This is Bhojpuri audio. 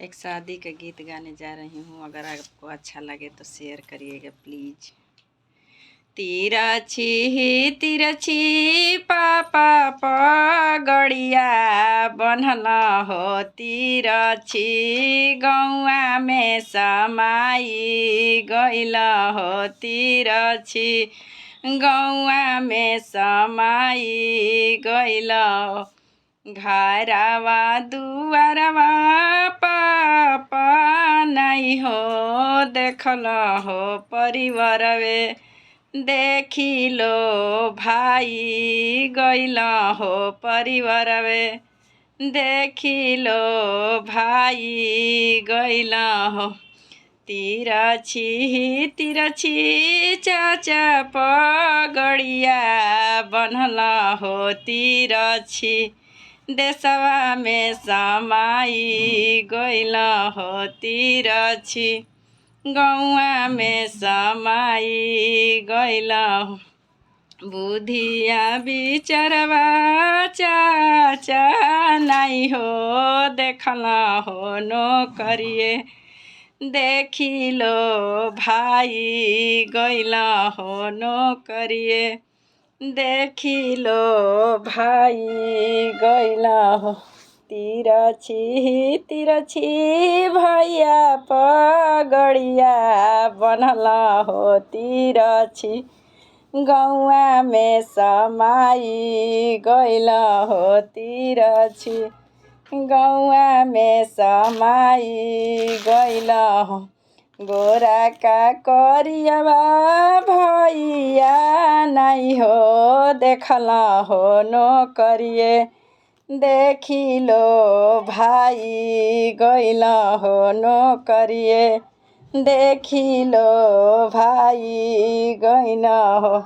एक शादी का गीत गाने जा रही हूँ। अगर आपको अच्छा लगे तो शेयर करिएगा प्लीज। तिरछी तिरछी पापा पगड़िया बनल हो, तिरछी गौआ में समाई गइल हो, तिरछी गौआ में समाई गइल हो। घरवा दुआरवा पापा नहीं हो, देखल हो परिवारवे देखिलो भाई गइल हो, परिवारवे देखिलो भाई गइल हो। तिरछी तिरछी चाचा पगड़िया बनल हो, तिरछी देशवा में समाई गइल हो, तिरछी गौआ में समाई गइल हो। बुधिया बिचरवा चाचा नहीं हो, देखल हो नौकरिए देखिलो भाई गइल हो, नौकरिए देखिलो भाई गइल हो। तिरछी तिरछी भैया पगड़िया बनल हो, तिरछी गौआ में समाई गइल हो, तिरछी गौआ में समाई गइल हो। गोरा का करियवा भैया नहीं हो, देखल हो नौकरिए देखिलो भाई गइल हो, नौकरिए देखिलो भाई गइल हो।